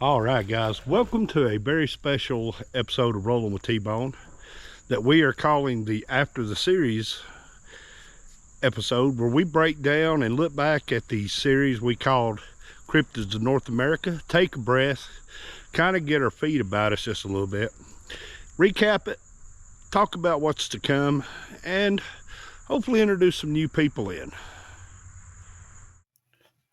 All right, guys, welcome to a very special episode of Rolling with T-Bone that we are calling the After the Series episode, where we break down and look back at the series we called Cryptids of North America, take a breath, kind of get our feet about us just a little bit, recap it, talk about what's to come, and hopefully introduce some new people in.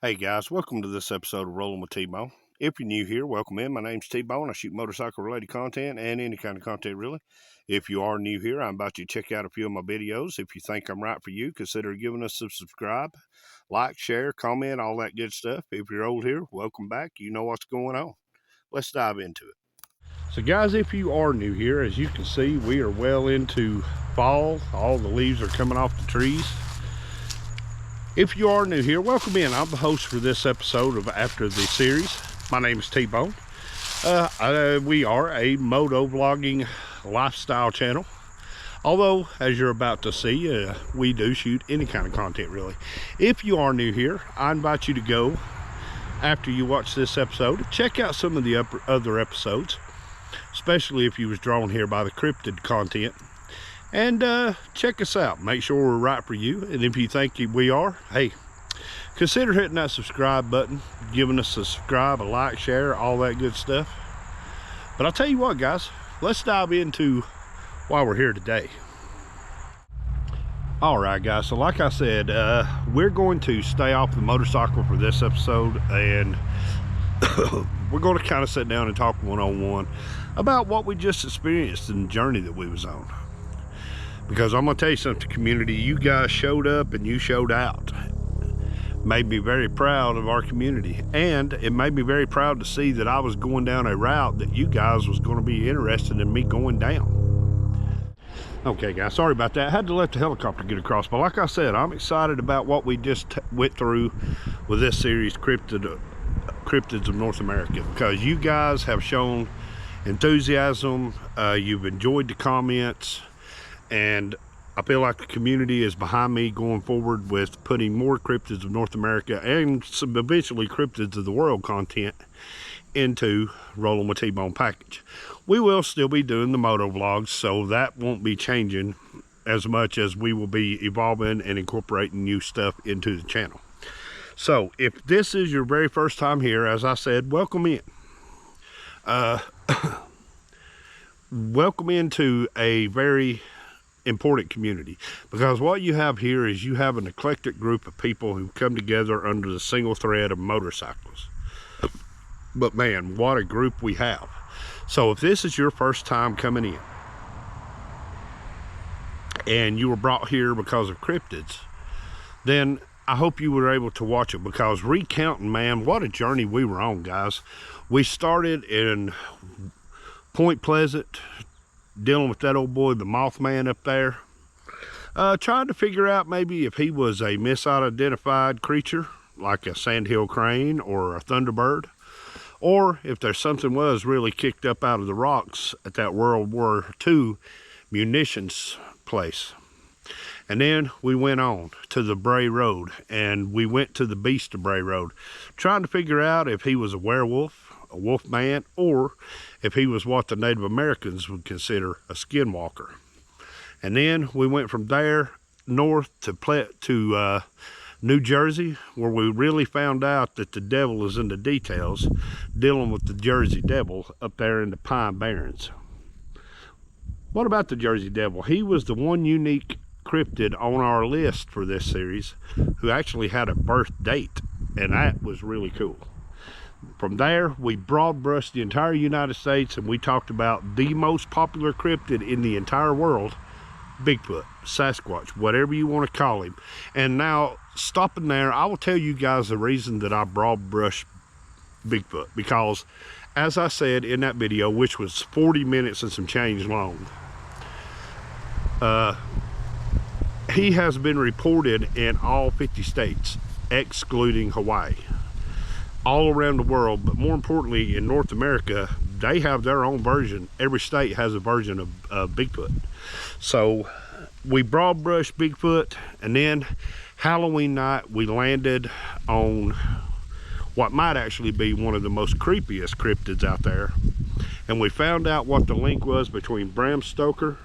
Hey guys, welcome to this episode of Rolling with T-Bone. If you're new here, welcome in. My name's T-Bone. I shoot motorcycle related content and any kind of content really. If you are new here, I invite you to check out a few of my videos. If you think I'm right for you, consider giving us a subscribe, like, share, comment, all that good stuff. If you're old here, welcome back. You know what's going on. Let's dive into it. So guys, if you are new here, as you can see, we are well into fall. All the leaves are coming off the trees. If you are new here, welcome in. I'm the host for this episode of After the Series. My name is T-Bone. We are a moto vlogging lifestyle channel. Although, as you're about to see, we do shoot any kind of content really. If you are new here, I invite you to go, after you watch this episode, check out some of the other episodes, especially if you was drawn here by the cryptid content. And check us out. Make sure we're right for you. And if you think we are, hey, consider hitting that subscribe button, giving us a subscribe, a like, share, all that good stuff. But I'll tell you what, guys, let's dive into why we're here today. All right, guys, so like I said, we're going to stay off the motorcycle for this episode, and we're going to kind of sit down and talk one-on-one about what we just experienced in the journey that we was on. Because I'm going to tell you something, community, you guys showed up and you showed out. Made me very proud of our community, and it made me very proud to see that I was going down a route that you guys was going to be interested in me going down. Okay guys, sorry about that. I had to let the helicopter get across, but like I said, I'm excited about what we just went through with this series, Cryptids of North America, because you guys have shown enthusiasm, you've enjoyed the comments, and I feel like the community is behind me going forward with putting more Cryptids of North America and some eventually Cryptids of the World content into Rolling with T-Bone package. We will still be doing the moto vlogs, so that won't be changing as much as we will be evolving and incorporating new stuff into the channel. So if this is your very first time here, as I said, welcome in. Welcome into a very important community, because what you have here is you have an eclectic group of people who come together under the single thread of motorcycles. But man, what a group we have. So if this is your first time coming in and you were brought here because of cryptids, then I hope you were able to watch it, because recounting, man, what a journey we were on, guys. We started in Point Pleasant, dealing with that old boy, the Mothman up there, trying to figure out maybe if he was a misidentified creature like a sandhill crane or a thunderbird, or if there's something was really kicked up out of the rocks at that World War II munitions place. And then we went on to the Bray Road, and we went to the Beast of Bray Road, trying to figure out if he was a werewolf, a wolf man, or if he was what the Native Americans would consider a skinwalker. And then we went from there north to New Jersey, where we really found out that the devil is in the details, dealing with the Jersey Devil up there in the Pine Barrens. What about the Jersey Devil? He was the one unique cryptid on our list for this series who actually had a birth date, and that was really cool. From there, we broad brushed the entire United States, and we talked about the most popular cryptid in the entire world, Bigfoot, Sasquatch, whatever you want to call him. And now, stopping there, I will tell you guys the reason that I broad brushed Bigfoot, because as I said in that video, which was 40 minutes and some change long, he has been reported in all 50 states, excluding Hawaii. All around the world, but more importantly in North America, they have their own version. Every state has a version of Bigfoot. So we broad brushed Bigfoot, and then Halloween night we landed on what might actually be one of the most creepiest cryptids out there. And we found out what the link was between Bram Stoker,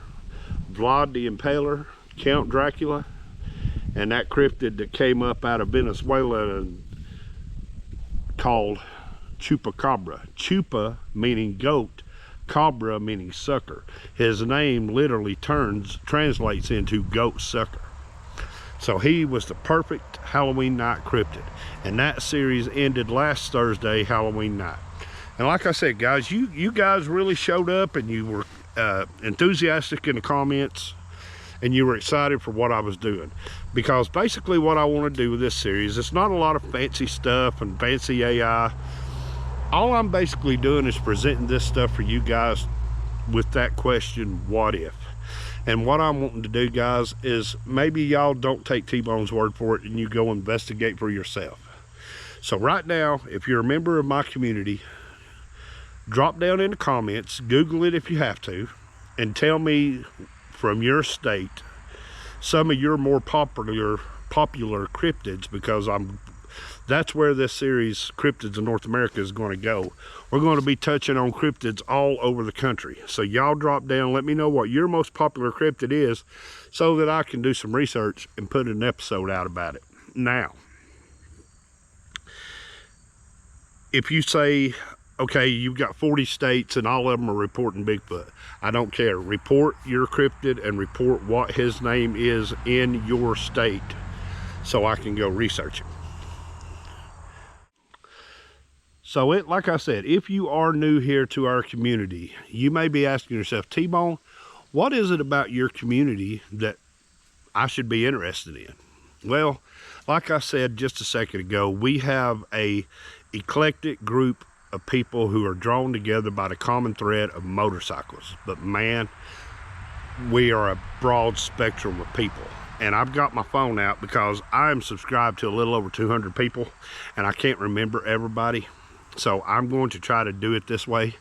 Vlad the Impaler, Count Dracula, and that cryptid that came up out of Venezuela and called Chupacabra. Chupa meaning goat, cabra meaning sucker. His name literally translates into goat sucker. So he was the perfect Halloween night cryptid. And that series ended last Thursday, Halloween night. And like I said, guys, you guys really showed up, and you were enthusiastic in the comments, and you were excited for what I was doing. Because basically what I want to do with this series, it's not a lot of fancy stuff and fancy AI. All I'm basically doing is presenting this stuff for you guys with that question, what if? And what I'm wanting to do, guys, is maybe y'all don't take T-Bone's word for it and you go investigate for yourself. So right now, if you're a member of my community, drop down in the comments, Google it if you have to, and tell me from your state some of your more popular cryptids, because that's where this series, Cryptids of North America, is going to go. We're going to be touching on cryptids all over the country. So y'all drop down, let me know what your most popular cryptid is, so that I can do some research and put an episode out about it. Now, if you say, okay, you've got 40 states and all of them are reporting Bigfoot, I don't care. Report your cryptid and report what his name is in your state so I can go research it. So like I said, if you are new here to our community, you may be asking yourself, T-Bone, what is it about your community that I should be interested in? Well, like I said just a second ago, we have a eclectic group of people who are drawn together by the common thread of motorcycles. But man, we are a broad spectrum of people. And I've got my phone out because I am subscribed to a little over 200 people, and I can't remember everybody. So I'm going to try to do it this way.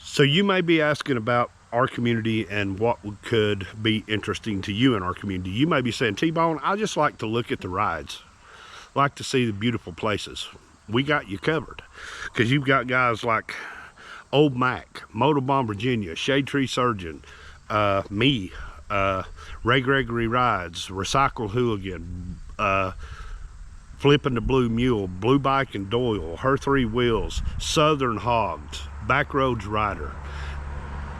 So you may be asking about our community and what could be interesting to you in our community. You may be saying, T-Bone, I just like to look at the rides, like to see the beautiful places. We got you covered, because you've got guys like Old Mac, Motorbomb Virginia, Shade Tree Surgeon, me, Ray Gregory Rides, Recycle Hooligan, Flipping the Blue Mule, Blue Bike and Doyle, Her Three Wheels, Southern Hogs, Backroads Rider.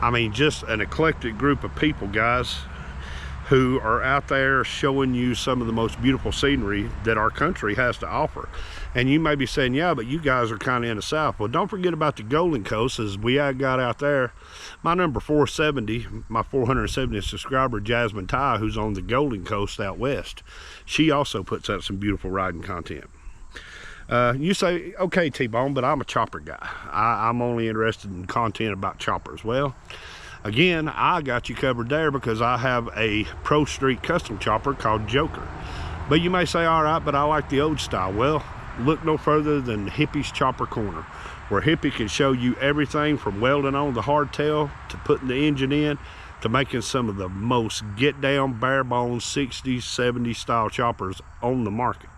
I mean, just an eclectic group of people, guys, who are out there showing you some of the most beautiful scenery that our country has to offer. And you may be saying, yeah, but you guys are kind of in the South. Well, don't forget about the Golden Coast, as we got out there. My number 470, my 470th subscriber, Jasmine Ty, who's on the Golden Coast out west, she also puts out some beautiful riding content. You say, okay, T-Bone, but I'm a chopper guy. I'm only interested in content about choppers. Well, again, I got you covered there, because I have a Pro Street custom chopper called Joker. But you may say, all right, but I like the old style. Well, look no further than Hippie's Chopper Corner, where Hippie can show you everything from welding on the hardtail to putting the engine in to making some of the most get down, bare bones 60s, 70s style choppers on the market.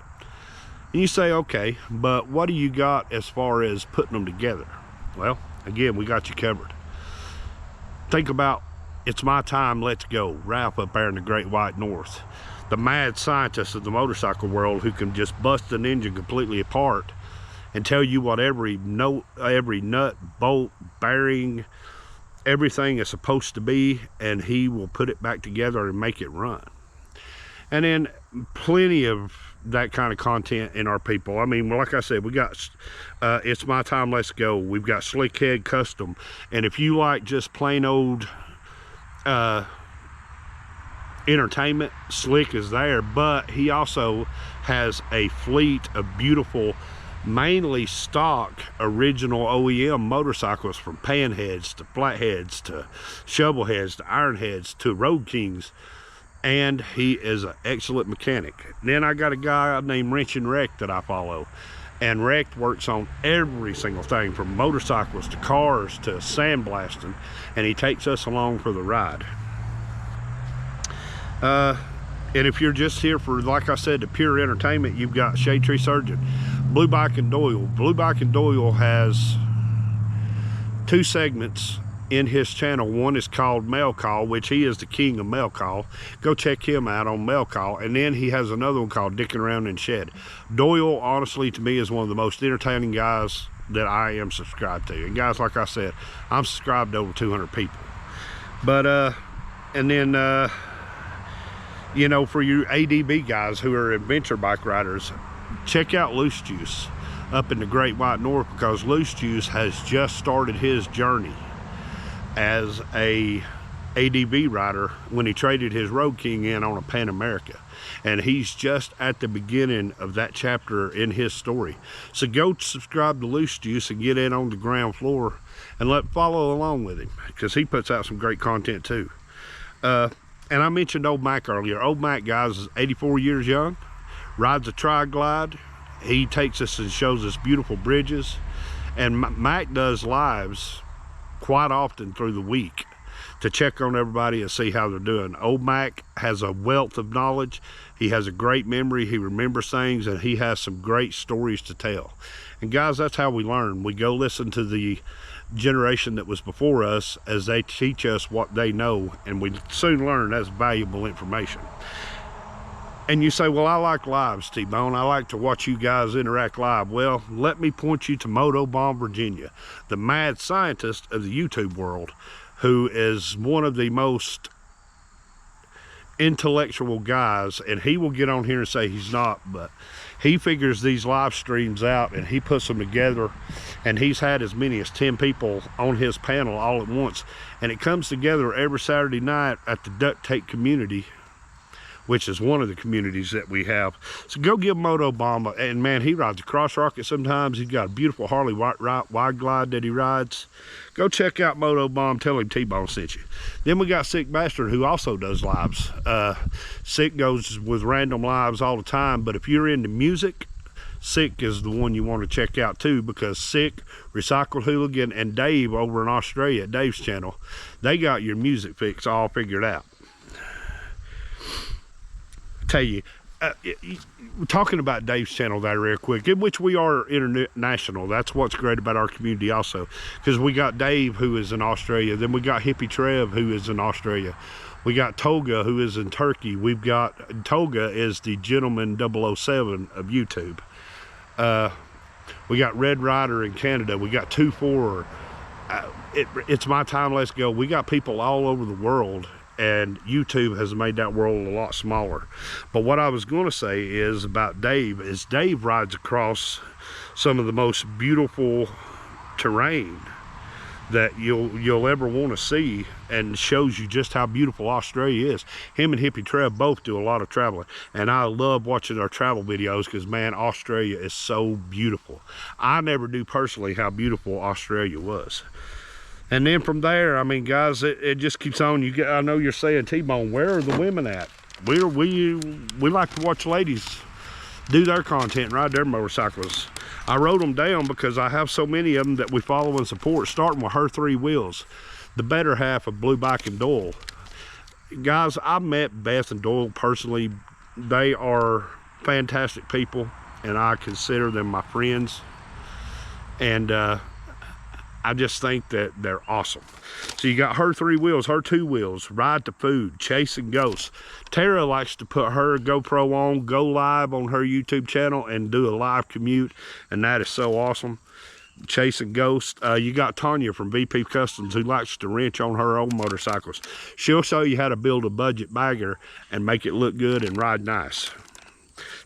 And you say, okay, but what do you got as far as putting them together? Well, again, we got you covered. Think about It's My Time, Let's Go, Ralph up there in the Great White North. The mad scientists of the motorcycle world who can just bust an engine completely apart and tell you what every nut, bolt, bearing, everything is supposed to be, and he will put it back together and make it run. And then plenty of that kind of content in our people. I mean, like I said, we got It's My Time, Let's Go. We've got Slickhead Custom. And if you like just plain old entertainment, Slick is there, but he also has a fleet of beautiful, mainly stock original OEM motorcycles, from panheads to flatheads to shovelheads to ironheads to road kings, and he is an excellent mechanic. Then I got a guy named Wrench and Wreck that I follow, and Wreck works on every single thing from motorcycles to cars to sandblasting, and he takes us along for the ride. And if you're just here for, like I said, the pure entertainment, you've got Shade Tree Surgeon. Blue Bike and Doyle. Blue Bike and Doyle has 2 segments in his channel. One is called Mail Call, which he is the king of mail call. Go check him out on Mail Call. And then he has another one called Dicking Around in Shed. Doyle, honestly, to me, is one of the most entertaining guys that I am subscribed to. And guys, like I said, I'm subscribed to over 200 people. But and then you know, for you ADB guys who are adventure bike riders, check out Loose Juice up in the Great White North, because Loose Juice has just started his journey as a ADB rider when he traded his Road King in on a Pan America. And he's just at the beginning of that chapter in his story. So go subscribe to Loose Juice and get in on the ground floor and follow along with him, because he puts out some great content too. And I mentioned Old Mac earlier. Old Mac, guys, is 84 years young, rides a Tri-Glide. He takes us and shows us beautiful bridges. And Mac does lives quite often through the week to check on everybody and see how they're doing. Old Mac has a wealth of knowledge. He has a great memory. He remembers things, and he has some great stories to tell. And guys, that's how we learn. We go listen to the generation that was before us as they teach us what they know, and we soon learn that's valuable information. And you say, well, I like lives, T-Bone. I like to watch you guys interact live. Well, let me point you to Motobomb Virginia, the mad scientist of the YouTube world, who is one of the most intellectual guys. And he will get on here and say he's not, but he figures these live streams out and he puts them together. And he's had as many as 10 people on his panel all at once. And it comes together every Saturday night at the Duct Tape community, which is one of the communities that we have. So go give Motobomb, and man, he rides a cross rocket sometimes. He's got a beautiful Harley wide glide that he rides. Go check out Motobomb, tell him T-Bone sent you. Then we got Sick Bastard, who also does lives. Sick goes with random lives all the time, but if you're into music, Sick is the one you want to check out too, because Sick, Recycled Hooligan, and Dave over in Australia at Dave's channel, they got your music fix all figured out. Tell you, talking about Dave's channel there real quick, in which we are international. That's what's great about our community also, because we got Dave, who is in Australia. Then we got Hippie Trev, who is in Australia. We got Toga, who is in Turkey. We've got Toga is the Gentleman 007 of YouTube. We got Red Rider in Canada. We got 2-4. It's my time, let's go. We got people all over the world, and YouTube has made that world a lot smaller. But what I was going to say is about Dave, is Dave rides across some of the most beautiful terrain that you'll ever want to see, and shows you just how beautiful Australia is. Him and Hippie Trev both do a lot of traveling, and I love watching our travel videos, because man, Australia is so beautiful. I never knew personally how beautiful Australia was. And then from there, I mean, guys, it just keeps on. I know you're saying, T-Bone, where are the women at? We like to watch ladies do their content and ride their motorcycles. I wrote them down because I have so many of them that we follow and support, starting with Her Three Wheels, the better half of Blue Bike and Doyle. Guys, I've met Beth and Doyle personally. They are fantastic people, and I consider them my friends. And I just think that they're awesome. So you got Her Three Wheels, Her Two Wheels, Ride to Food, Chasing Ghosts. Tara likes to put her GoPro on, go live on her YouTube channel, and do a live commute, and that is so awesome. Chasing Ghosts. You got Tanya from VP Customs, who likes to wrench on her own motorcycles. She'll show you how to build a budget bagger and make it look good and ride nice.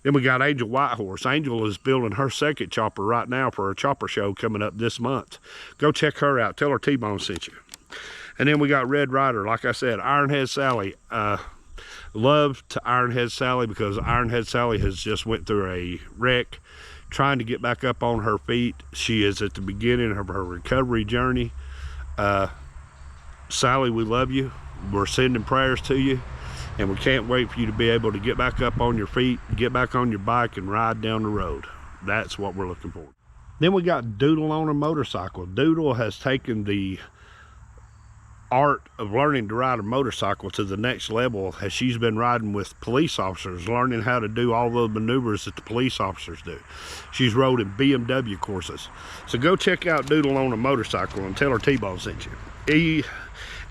Then we got Angel Whitehorse. Angel is building her second chopper right now for a chopper show coming up this month. Go check her out. Tell her T-Bone sent you. And then we got Red Rider. Like I said, Ironhead Sally. Love to Ironhead Sally, because Ironhead Sally has just went through a wreck, trying to get back up on her feet. She is at the beginning of her recovery journey. Sally, we love you. We're sending prayers to you. And we can't wait for you to be able to get back up on your feet, get back on your bike, and ride down the road. That's what we're looking for. Then we got Doodle on a motorcycle. Doodle has taken the art of learning to ride a motorcycle to the next level as she's been riding with police officers, learning how to do all those maneuvers that the police officers do. She's rode in BMW courses. So go check out Doodle on a Motorcycle and tell her T-Bone sent you.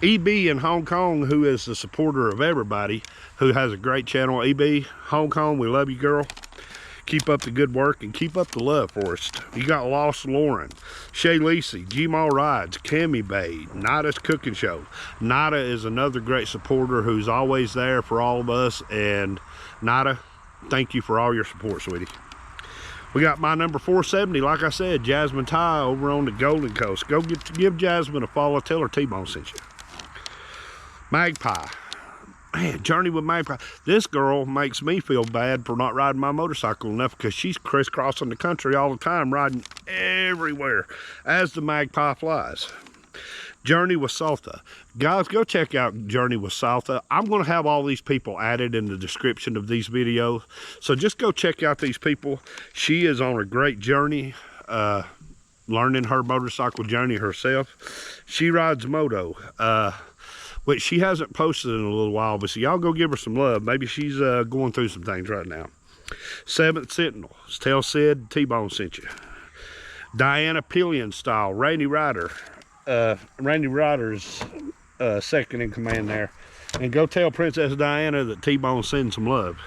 EB in Hong Kong, who is the supporter of everybody, who has a great channel. EB, Hong Kong, we love you, girl. Keep up the good work and keep up the love for us. You got Lost Lauren, Shay Lacey, G-Mall Rides, Cami Bay, Nada's Cooking Show. Nada is another great supporter who's always there for all of us. And Nada, thank you for all your support, sweetie. We got my number 470, like I said, Jasmine Ty over on the Golden Coast. Go give Jasmine a follow. Tell her T-Bone sent you. Magpie. Man, Journey with Magpie. This girl makes me feel bad for not riding my motorcycle enough, because she's crisscrossing the country all the time, riding everywhere as the Magpie flies. Journey with Salta. Guys, go check out Journey with Salta. I'm going to have all these people added in the description of these videos. So just go check out these people. She is on a great journey, learning her motorcycle journey herself. She rides moto. Which she hasn't posted in a little while, but so y'all go give her some love. Maybe she's going through some things right now. Seventh Sentinel, tell Sid T-Bone sent you. Diana Pillion style, Randy Ryder. Randy Ryder's second in command there. And go tell Princess Diana that T-Bone sends some love.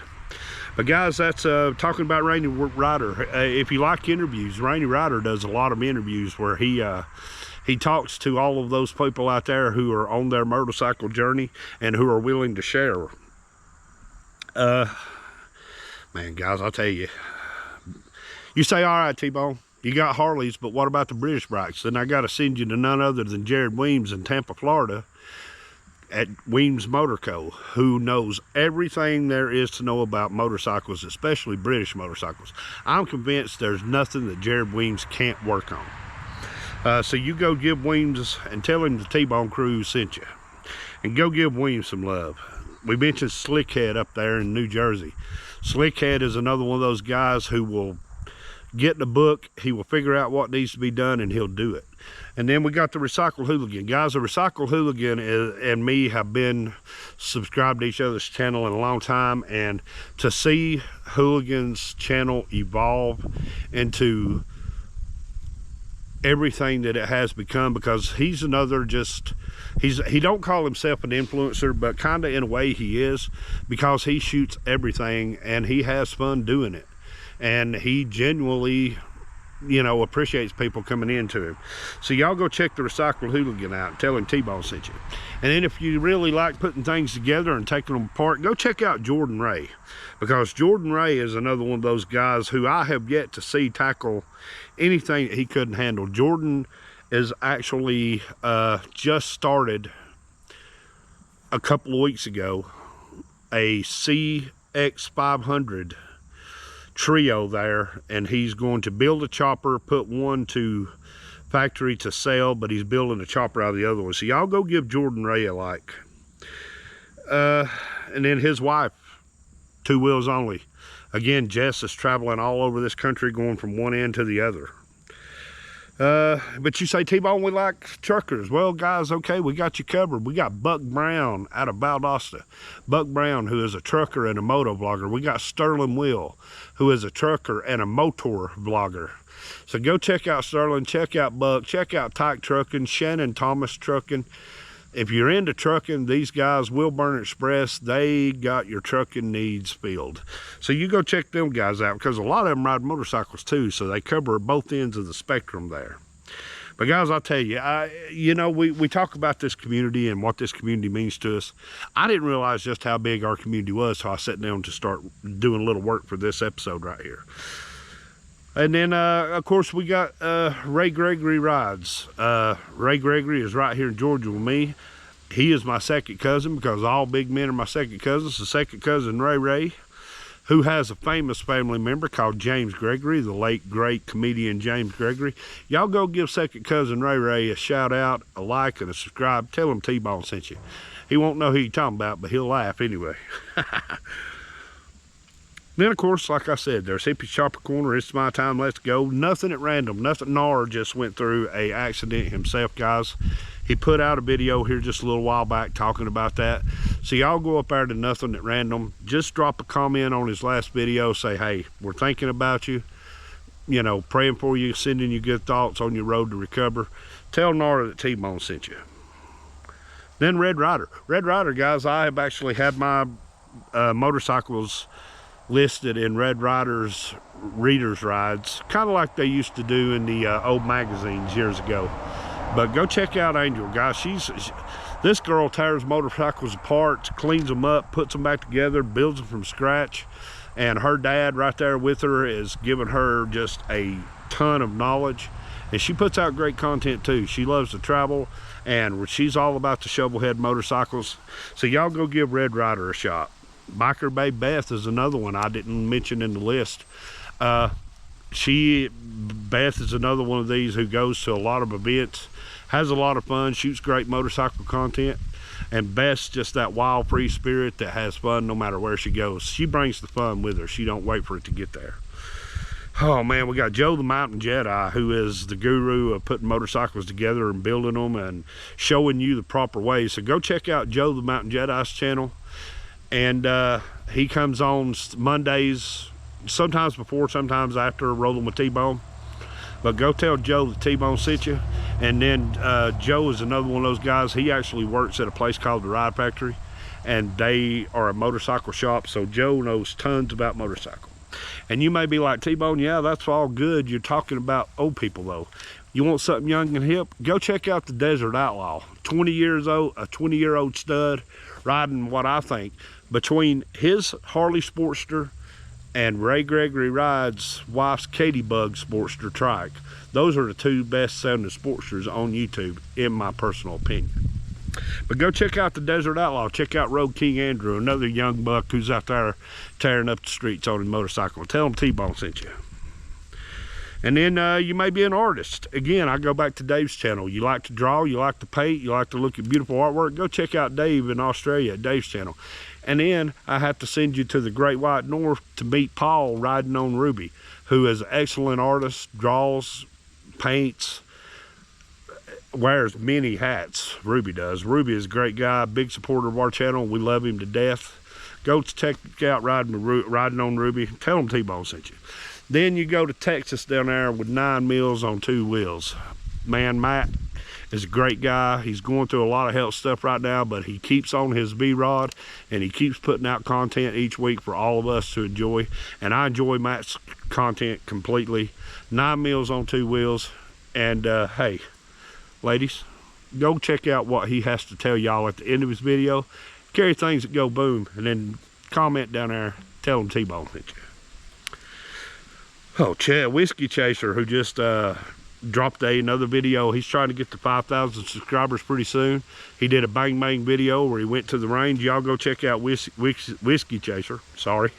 But guys, that's talking about Randy Ryder. If you like interviews, Randy Ryder does a lot of interviews where he talks to all of those people out there who are on their motorcycle journey and who are willing to share. Man, guys, I'll tell you. You say, all right, T-Bone, you got Harleys, but what about the British bikes? Then I got to send you to none other than Jared Weems in Tampa, Florida, at Weems Motor Co., who knows everything there is to know about motorcycles, especially British motorcycles. I'm convinced there's nothing that Jared Weems can't work on. So you go give Weems and tell him the T-Bone crew sent you. And go give Weems some love. We mentioned Slickhead up there in New Jersey. Slickhead is another one of those guys who will get in the book, he will figure out what needs to be done, and he'll do it. And then we got the Recycle Hooligan. Guys, the Recycle Hooligan and me have been subscribed to each other's channel in a long time, and to see Hooligan's channel evolve into everything that it has become, because he's another he don't call himself an influencer, but kind of in a way he is, because he shoots everything and he has fun doing it, and he genuinely, you know, appreciates people coming into him. So y'all go check the Recycle Hooligan out and tell him T-Bone sent you. And then if you really like putting things together and taking them apart, go check out Jordan Ray, because Jordan Ray is another one of those guys who I have yet to see tackle anything that he couldn't handle. Jordan is actually just started a couple of weeks ago a CX500 trio there, and he's going to build a chopper, put one to factory to sell, but he's building a chopper out of the other one. So y'all go give Jordan Ray a like. And then his wife, Two Wheels Only. Again, Jess is traveling all over this country, going from one end to the other. But you say, T-Bone, we like truckers. Well, guys, okay, we got you covered. We got Buck Brown out of Valdosta. Buck Brown, who is a trucker and a moto vlogger. We got Sterling Will, who is a trucker and a motor vlogger. So go check out Sterling, check out Buck, check out Tyke Trucking, Shannon Thomas Trucking. If you're into trucking, these guys, Wilburn Express, they got your trucking needs filled. So you go check them guys out, because a lot of them ride motorcycles too, so they cover both ends of the spectrum there. But guys, I'll tell you, you know, we talk about this community and what this community means to us. I didn't realize just how big our community was, so I sat down to start doing a little work for this episode right here. And then, of course, we got Ray Gregory Rides. Ray Gregory is right here in Georgia with me. He is my second cousin, because all big men are my second cousins. The second cousin, Ray, who has a famous family member called James Gregory, the late, great comedian James Gregory. Y'all go give second cousin Ray a shout out, a like, and a subscribe. Tell him T-Bone sent you. He won't know who you're talking about, but he'll laugh anyway. Then, of course, like I said, there's Hippie Chopper Corner. It's my time. Let's go. Nothing at random. Nothing. Nar just went through a accident himself, guys. He put out a video here just a little while back talking about that. So y'all go up there to Nothing at Random. Just drop a comment on his last video. Say, hey, we're thinking about you. You know, praying for you, sending you good thoughts on your road to recover. Tell Nora that T-Bone sent you. Then Red Ryder. Red Ryder, guys, I have actually had my motorcycles listed in Red Ryder's readers rides, kind of like they used to do in the old magazines years ago. But go check out Angel, guys. This girl tears motorcycles apart, cleans them up, puts them back together, builds them from scratch. And her dad right there with her is giving her just a ton of knowledge. And she puts out great content too. She loves to travel, and she's all about the shovelhead motorcycles. So y'all go give Red Ryder a shot. Biker Babe Beth is another one I didn't mention in the list. Beth is another one of these who goes to a lot of events, has a lot of fun, shoots great motorcycle content. And Beth's just that wild, free spirit that has fun no matter where she goes. She brings the fun with her. She don't wait for it to get there. Oh man, we got Joe the Mountain Jedi, who is the guru of putting motorcycles together and building them and showing you the proper way. So go check out Joe the Mountain Jedi's channel. And he comes on Mondays, sometimes before, sometimes after Rolling with T-Bone. But go tell Joe that T-Bone sent you. And then Joe is another one of those guys. He actually works at a place called the Ride Factory, and they are a motorcycle shop. So Joe knows tons about motorcycle. And you may be like, T-Bone, yeah, that's all good. You're talking about old people though. You want something young and hip? Go check out the Desert Outlaw. 20 years old, a 20-year-old stud riding what I think between his Harley Sportster and Ray Gregory Ride's wife's Katie Bug Sportster trike. Those are the two best sounding Sportsters on YouTube, in my personal opinion. But go check out the Desert Outlaw. Check out Road King Andrew, another young buck who's out there tearing up the streets on his motorcycle. Tell him T-Bone sent you. And then you may be an artist. Again, I go back to Dave's channel. You like to draw, you like to paint, you like to look at beautiful artwork, go check out Dave in Australia at Dave's channel. And then I have to send you to the Great White North to meet Paul riding on Ruby, who is an excellent artist, draws, paints, wears many hats. Ruby does. Ruby is a great guy, big supporter of our channel. We love him to death. Go check out riding on Ruby. Tell him T-Bone sent you. Then you go to Texas down there with 9 Mills on 2 wheels. Man, Matt is a great guy. He's going through a lot of health stuff right now, but he keeps on his V-Rod and he keeps putting out content each week for all of us to enjoy. And I enjoy Matt's content completely. 9 Mills on 2 wheels. And hey, ladies, go check out what he has to tell y'all at the end of his video. Carry things that go boom, and then comment down there, tell him T-Bone sent you. Oh, Chad Whiskey Chaser, who just dropped another video. He's trying to get to 5,000 subscribers pretty soon. He did a bang bang video where he went to the range. Y'all go check out Whiskey Chaser. Sorry.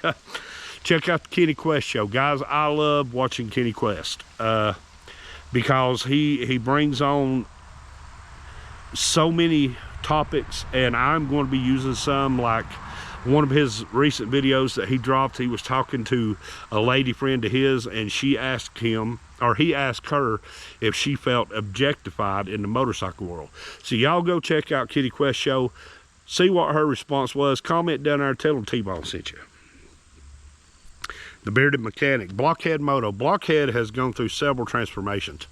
Check out the Kenny Quest show. Guys, I love watching Kenny Quest because he brings on so many topics, and I'm going to be using some. Like one of his recent videos that he dropped, he was talking to a lady friend of his, and she asked him, or he asked her, if she felt objectified in the motorcycle world. So y'all go check out Kenny Quest show, see what her response was, comment down there, tell them T-Bone sent you. The Bearded Mechanic, Blockhead Moto. Blockhead has gone through several transformations.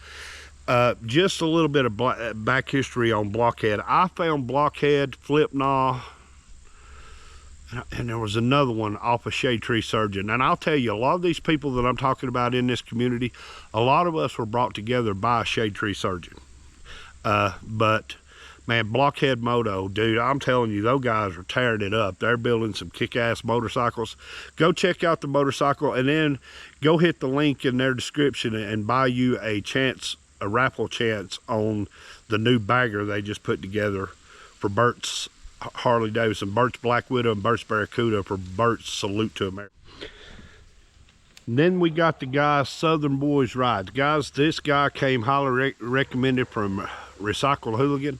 Just a little bit of back history on Blockhead. I found Blockhead, Flipknot, and there was another one off of Shade Tree Surgeon. And I'll tell you, a lot of these people that I'm talking about in this community, a lot of us were brought together by a Shade Tree Surgeon. But man, Blockhead Moto, dude, I'm telling you, those guys are tearing it up. They're building some kick-ass motorcycles. Go check out the motorcycle, and then go hit the link in their description and buy you a raffle chance on the new bagger they just put together for Bert's Harley Davidson, Bert's Black Widow and Bert's Barracuda, for Bert's Salute to America. And then we got the guy Southern Boys Rides. Guys, this guy came highly recommended from Recycle Hooligan.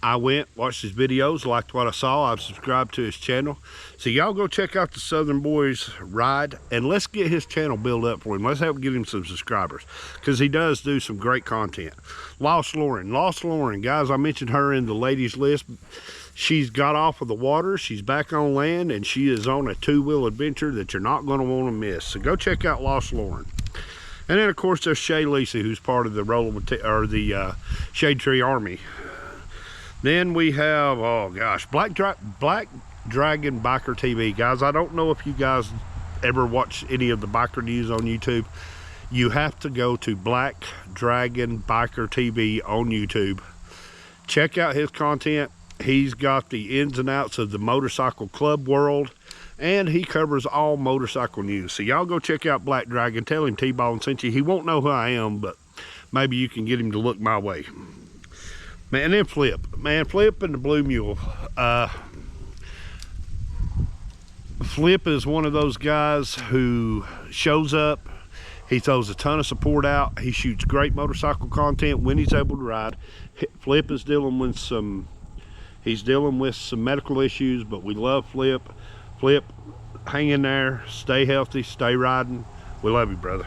I went, watched his videos, liked what I saw. I've subscribed to his channel. So y'all go check out the Southern Boys ride, and let's get his channel built up for him. Let's help get him some subscribers, because he does do some great content. Lost Lauren, guys, I mentioned her in the ladies list. She's got off of the water, she's back on land, and she is on a two-wheel adventure that you're not going to want to miss. So go check out Lost Lauren. And then of course there's Shay Lacey, who's part of the Shade Tree Army. Then we have, oh gosh, Black Dragon Biker TV. Guys, I don't know if you guys ever watch any of the biker news on YouTube. You have to go to Black Dragon Biker TV on YouTube. Check out his content. He's got the ins and outs of the motorcycle club world, and he covers all motorcycle news. So y'all go check out Black Dragon. Tell him T-Bone sent you. He won't know who I am, but maybe you can get him to look my way. Man, and then Flip. Man, Flip and the Blue Mule. Flip is one of those guys who shows up. He throws a ton of support out. He shoots great motorcycle content when he's able to ride. Flip is dealing with some medical issues, but we love Flip. Flip, hang in there, stay healthy, stay riding. We love you, brother.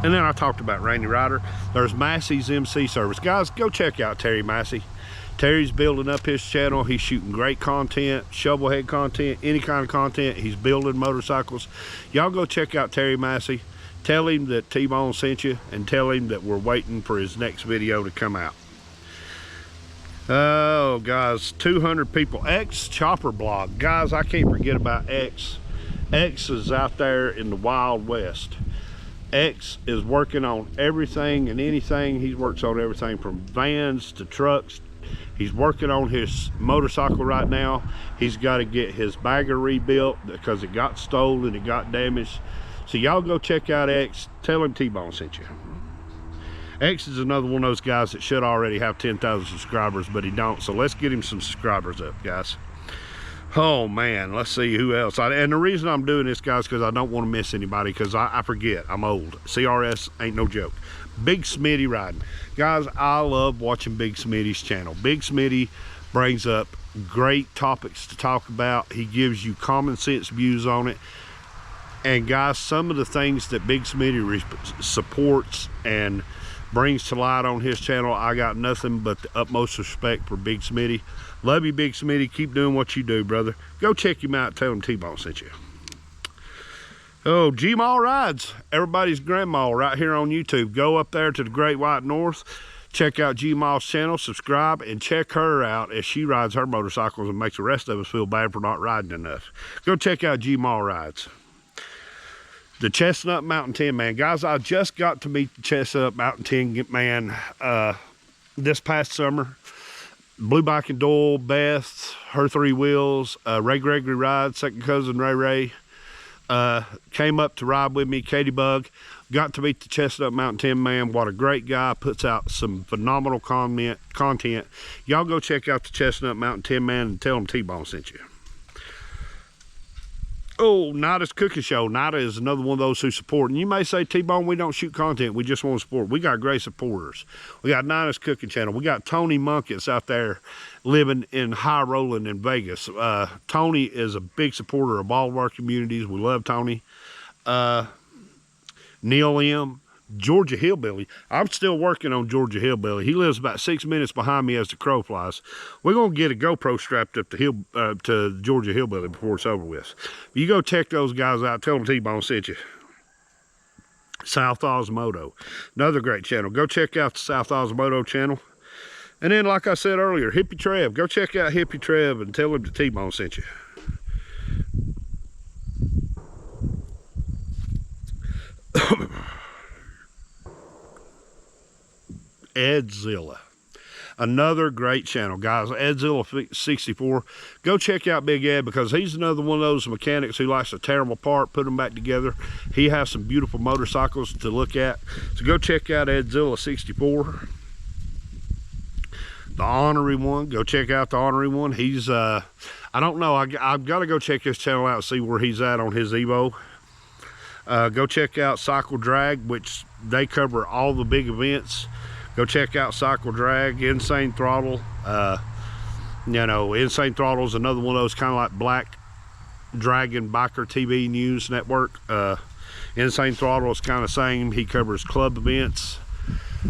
And then I talked about Randy Ryder. There's Massey's MC Service. Guys, go check out Terry Massey. Terry's building up his channel. He's shooting great content, shovelhead content, any kind of content. He's building motorcycles. Y'all go check out Terry Massey. Tell him that T-Bone sent you, and tell him that we're waiting for his next video to come out. Oh, guys, 200 people. X Chopper Blog. Guys, I can't forget about X. X is out there in the Wild West. X is working on everything and anything. He works on everything from vans to trucks. He's working on his motorcycle right now. He's got to get his bagger rebuilt because it got stolen, it got damaged. So y'all go check out X. Tell him T-Bone sent you. X is another one of those guys that should already have 10,000 subscribers, but he don't. So let's get him some subscribers up, guys. Oh man, let's see who else. And the reason I'm doing this, guys, because I don't want to miss anybody, because I forget. I'm old. CRS ain't no joke. Big Smitty riding. Guys, I love watching Big Smitty's channel. Big Smitty brings up great topics to talk about. He gives you common sense views on it. And guys, some of the things that Big Smitty supports and brings to light on his channel, I got nothing but the utmost respect for Big Smitty. Love you, Big Smitty. Keep doing what you do, brother. Go check him out. Tell him T-Bone sent you. Oh, G-Mall Rides. Everybody's grandma right here on YouTube. Go up there to the Great White North. Check out G-Mall's channel. Subscribe and check her out as she rides her motorcycles and makes the rest of us feel bad for not riding enough. Go check out G-Mall Rides. The Chestnut Mountain Tin Man. Guys, I just got to meet the Chestnut Mountain Tin Man this past summer. Blue Bike and Doyle, Beth, her three wheels, Ray Gregory Ride, second cousin Ray came up to ride with me. Katie Bug, got to meet the Chestnut Mountain Tin Man. What a great guy, puts out some phenomenal content. Y'all go check out the Chestnut Mountain Tin Man and tell him T-Bone sent you. Oh, Nada's Cooking Show. Nada is another one of those who support. And you may say, T-Bone, we don't shoot content. We just want to support. We got great supporters. We got Nada's Cooking Channel. We got Tony Munkets out there living in High Rolling in Vegas. Tony is a big supporter of all of our communities. We love Tony. Neil M. Georgia Hillbilly. I'm still working on Georgia Hillbilly. He lives about 6 minutes behind me as the crow flies. We're going to get a GoPro strapped up to Georgia Hillbilly before it's over with. You go check those guys out. Tell them T-Bone sent you. South Osmodo. Another great channel. Go check out the South Osmodo channel. And then, like I said earlier, Hippie Trev. Go check out Hippie Trev and tell him the T-Bone sent you. Edzilla, another great channel, guys. Edzilla 64. Go check out Big Ed, because he's another one of those mechanics who likes to tear them apart, put them back together. He has some beautiful motorcycles to look at, so go check out Edzilla 64. The Honorary One, go check out the Honorary One. He's I don't know, I've got to go check his channel out and see where he's at on his Evo. Go check out Cycle Drag, which they cover all the big events. Go check out Cycle Drag. Insane Throttle. You know, Insane Throttle is another one of those kind of like Black Dragon Biker TV news network. Insane Throttle is kind of same. He covers club events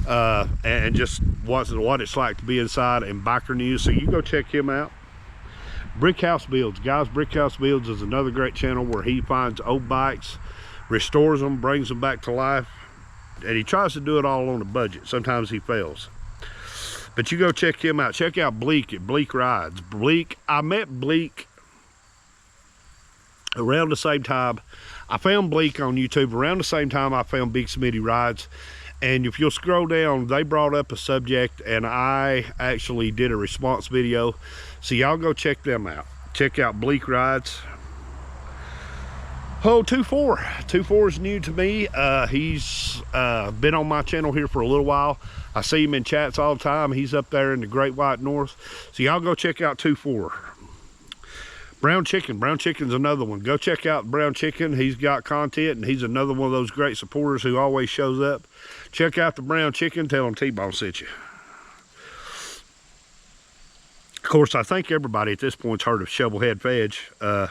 and just what it's like to be inside and biker news. So you go check him out. Brickhouse Builds, guys. Brickhouse Builds is another great channel where he finds old bikes, restores them, brings them back to life, and he tries to do it all on a budget. Sometimes he fails, but you go check him out. Check out Bleak at Bleak Rides. Bleak, I met Bleak around the same time. I found Bleak on YouTube around the same time I found Big Smitty Rides. And if you'll scroll down, they brought up a subject and I actually did a response video. So y'all go check them out. Check out Bleak Rides. Oh, 2-4. 2-4 is new to me. He's been on my channel here for a little while. I see him in chats all the time. He's up there in the Great White North. So y'all go check out 2-4. Brown Chicken. Brown Chicken's another one. Go check out Brown Chicken. He's got content, and he's another one of those great supporters who always shows up. Check out the Brown Chicken. Tell him T-Bone sent you. Of course, I think everybody at this point's heard of Shovelhead Fedge.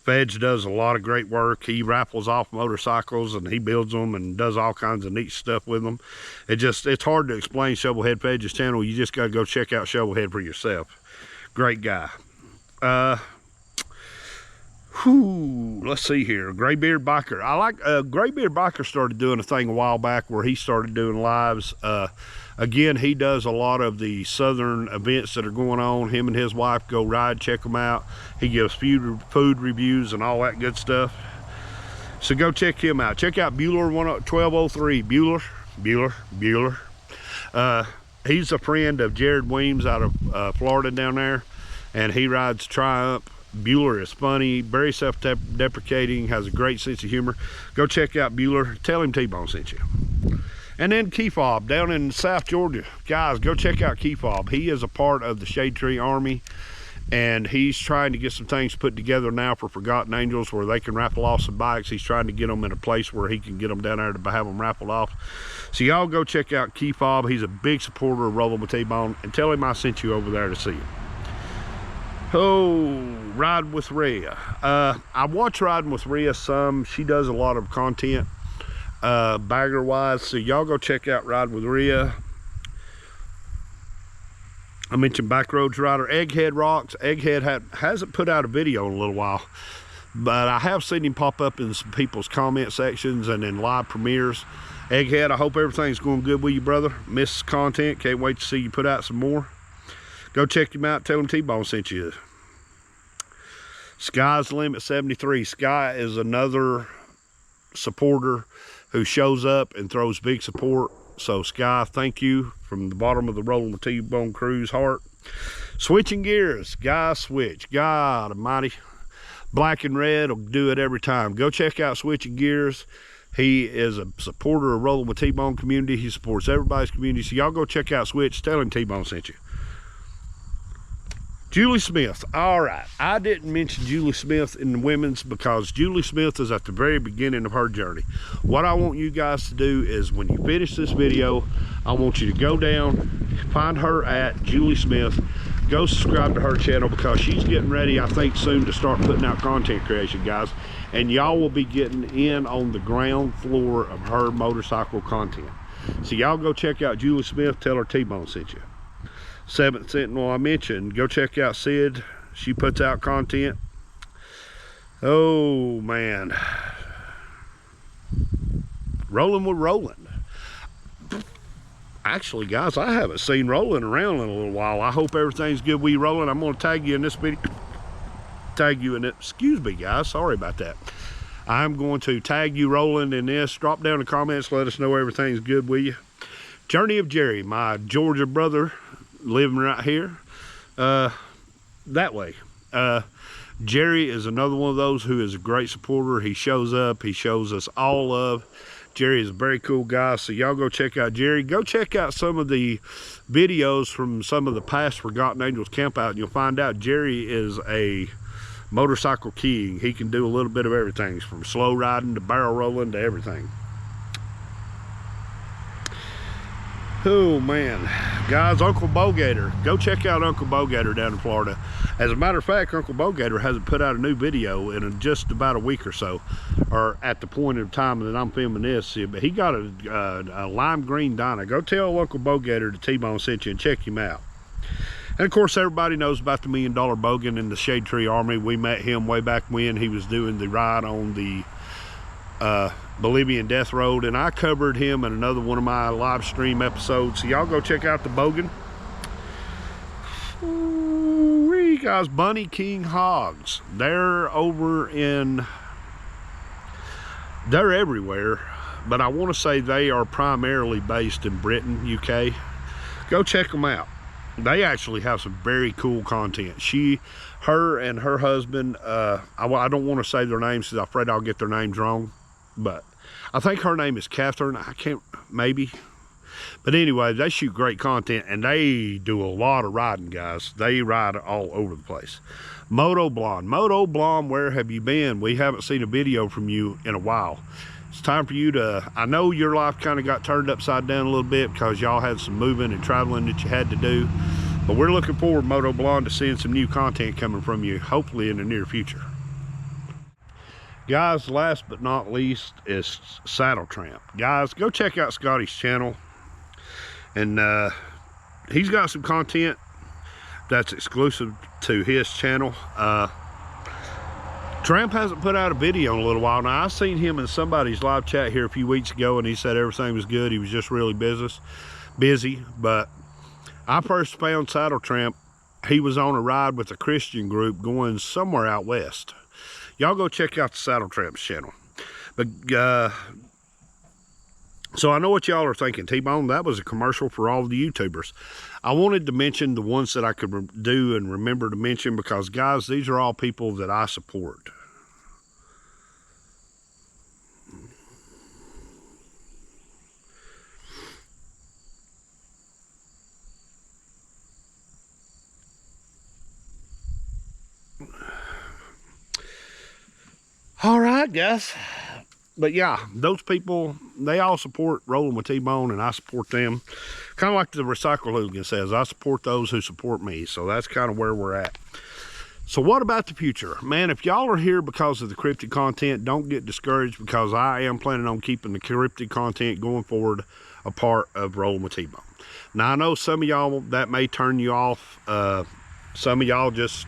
Fedge does a lot of great work. He raffles off motorcycles, and he builds them and does all kinds of neat stuff with them. It's hard to explain Shovelhead Fedge's channel. You just got to go check out Shovelhead for yourself. Great guy. Let's see here. Graybeard Biker. I like Graybeard Biker started doing a thing a while back where he started doing lives. Again, he does a lot of the southern events that are going on. Him and his wife go ride, check them out. He gives food reviews and all that good stuff. So go check him out. Check out Bueller 1203. Bueller. He's a friend of Jared Weems out of Florida down there, and he rides Triumph. Bueller is funny, very self-deprecating, has a great sense of humor. Go check out Bueller. Tell him T-Bone sent you. And then Key Fob down in South Georgia. Guys, go check out Key Fob. He is a part of the Shade Tree Army, and he's trying to get some things put together now for Forgotten Angels where they can raffle off some bikes. He's trying to get them in a place where he can get them down there to have them raffled off. So y'all go check out Key Fob. He's a big supporter of Rolling with T-Bone, and tell him I sent you over there to see him. Oh, Ride with Rhea. I watch Riding with Rhea some. She does a lot of content bagger wise, so y'all go check out Ride with Rhea. I mentioned Backroads Rider. Egghead rocks. Egghead hasn't put out a video in a little while, but I have seen him pop up in some people's comment sections and in live premieres. Egghead, I hope everything's going good with you, brother. Miss content. Can't wait to see you put out some more. Go check him out. Tell him T-Bone sent you. Sky's the Limit 73. Sky is another supporter who shows up and throws big support. So Sky, thank you from the bottom of the Rolling with T-Bone crew's heart. Switching Gears. Guy Switch. God almighty. Black and red will do it every time. Go check out Switching Gears. He is a supporter of Rolling with T-Bone community. He supports everybody's community. So y'all go check out Switch. Tell him T-Bone sent you. Julie Smith. All right, I didn't mention Julie Smith in the women's because Julie Smith is at the very beginning of her journey. What I want you guys to do is when you finish this video, I want you to go down, find her at Julie Smith, go subscribe to her channel because she's getting ready, I think, soon to start putting out content creation, guys. And y'all will be getting in on the ground floor of her motorcycle content. So y'all go check out Julie Smith, tell her T-Bone sent you. Seventh Sentinel I mentioned, go check out Sid. She puts out content. Oh man, Rolling with Roland. Actually, guys, I haven't seen Roland around in a little while. I hope everything's good with you, Roland. I'm going to tag you in this video. Tag you in it. Excuse me, guys. Sorry about that. I'm going to tag you, Roland, in this. Drop down in the comments. Let us know everything's good with you. Journey of Jerry, my Georgia brother, living right here that way. Jerry is another one of those who is a great supporter. He shows up, he shows us all love. Jerry is a very cool guy, so y'all go check out Jerry. Go check out some of the videos from some of the past Forgotten Angels camp out, and you'll find out Jerry is a Motorcycle King. He can do a little bit of everything, from slow riding to barrel rolling to everything. Oh man, guys, Uncle Bogator. Go check out Uncle Bogator down in Florida. As a matter of fact, Uncle Bogator hasn't put out a new video in just about a week or so, or at the point of time that I'm filming this. But he got a lime green Dyna. Go tell Uncle Bogator that T-Bone sent you and check him out. And of course, everybody knows about the $1 Million Bogan in the Shade Tree Army. We met him way back when he was doing the ride on the Bolivian Death Road, and I covered him in another one of my live stream episodes. So y'all go check out the Bogan. Ooh, guys, Bunny King Hogs. They're everywhere, but I want to say they are primarily based in Britain, UK. Go check them out. They actually have some very cool content. Her and her husband, I don't want to say their names because I'm afraid I'll get their names wrong, but I think her name is Catherine. I can't, maybe. But anyway, they shoot great content, and they do a lot of riding, guys. They ride all over the place. Moto Blonde. Moto Blonde, where have you been? We haven't seen a video from you in a while. It's time for you to, I know your life kind of got turned upside down a little bit because y'all had some moving and traveling that you had to do. But we're looking forward, Moto Blonde, to seeing some new content coming from you, hopefully in the near future. Guys, last but not least is Saddle Tramp. Guys, go check out Scotty's channel. And he's got some content that's exclusive to his channel. Tramp hasn't put out a video in a little while. Now, I seen him in somebody's live chat here a few weeks ago, and he said everything was good. He was just really busy. But I first found Saddle Tramp. He was on a ride with a Christian group going somewhere out west. Y'all go check out the Saddle Tramp's channel. But so I know what y'all are thinking. T-Bone, that was a commercial for all the YouTubers. I wanted to mention the ones that I could do and remember to mention because, guys, these are all people that I support. All right, guys. But yeah, those people, they all support Rolling with T-Bone, and I support them. Kind of like the Recycle Hooligan says, I support those who support me. So that's kind of where we're at. So what about the future? Man, if y'all are here because of the cryptid content, don't get discouraged because I am planning on keeping the cryptid content going forward a part of Rolling with T-Bone. Now, I know some of y'all, that may turn you off. Some of y'all just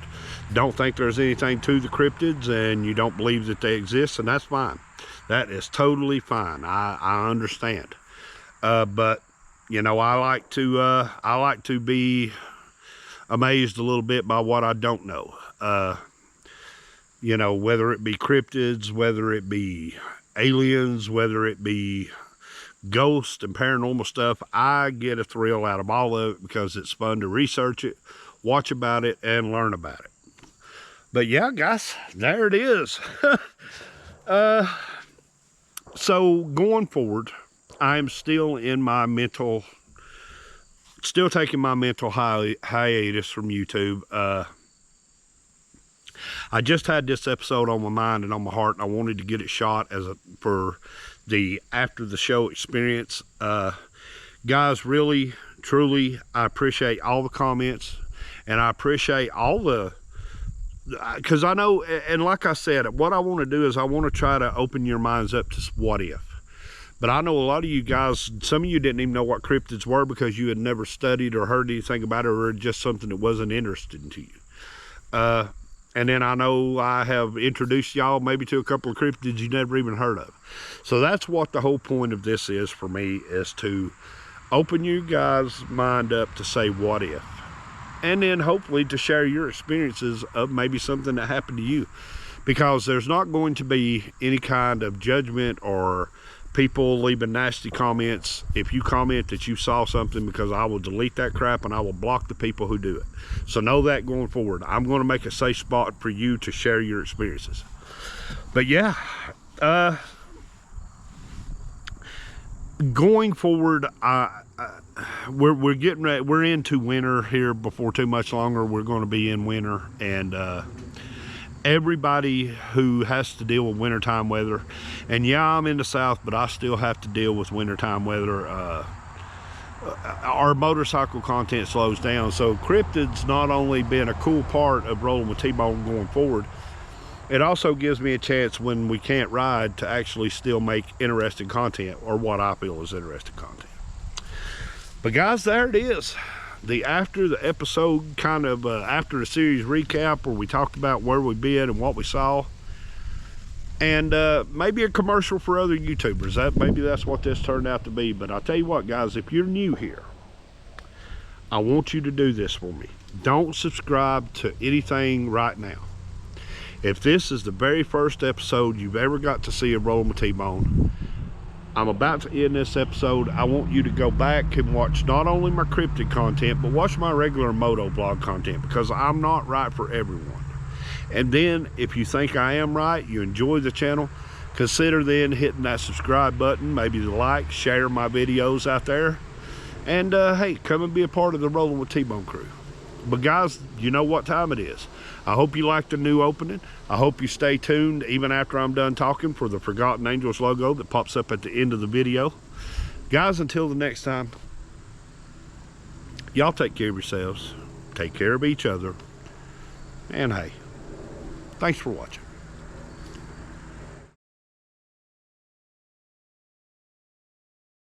don't think there's anything to the cryptids and you don't believe that they exist, and that's fine. That is totally fine. I understand. But you know, I like to be amazed a little bit by what I don't know. You know, whether it be cryptids, whether it be aliens, whether it be ghosts and paranormal stuff, I get a thrill out of all of it because it's fun to research it, watch about it, and learn about it. But yeah, guys, there it is. So going forward, I'm still in my still taking my mental hiatus from YouTube. I just had this episode on my mind and on my heart, and I wanted to get it shot for the after the show experience. Guys, really, truly, I appreciate all the comments, and I appreciate all the, because I know, and like I said, what I want to do is I want to try to open your minds up to what if. But I know a lot of you guys, some of you didn't even know what cryptids were because you had never studied or heard anything about it, or just something that wasn't interesting to you. And then I know I have introduced y'all maybe to a couple of cryptids you never even heard of. So that's what the whole point of this is for me, is to open you guys' mind up to say what if. And then hopefully to share your experiences of maybe something that happened to you. Because there's not going to be any kind of judgment or people leaving nasty comments if you comment that you saw something, because I will delete that crap and I will block the people who do it. So know that going forward. I'm going to make a safe spot for you to share your experiences. But yeah, going forward, we're getting ready. We're into winter here before too much longer. We're going to be in winter, and everybody who has to deal with wintertime weather, and yeah, I'm in the South, but I still have to deal with wintertime weather. Our motorcycle content slows down, so cryptids not only been a cool part of Rolling with T-Bone going forward, it also gives me a chance when we can't ride to actually still make interesting content, or what I feel is interesting content. But guys, there it is. After the episode, kind of after the series recap, where we talked about where we've been and what we saw, and maybe a commercial for other YouTubers. Maybe that's what this turned out to be. But I'll tell you what, guys, if you're new here, I want you to do this for me. Don't subscribe to anything right now. If this is the very first episode you've ever got to see of Rolling with T-Bone, I'm about to end this episode. I want you to go back and watch not only my cryptid content, but watch my regular moto vlog content, because I'm not right for everyone. And then if you think I am right, you enjoy the channel, consider then hitting that subscribe button, maybe the like, share my videos out there, and hey, come and be a part of the Rolling with T-Bone crew. But guys, you know what time it is. I hope you like the new opening. I hope you stay tuned even after I'm done talking for the Forgotten Angels logo that pops up at the end of the video. Guys, until the next time, y'all take care of yourselves, take care of each other, and hey, thanks for watching.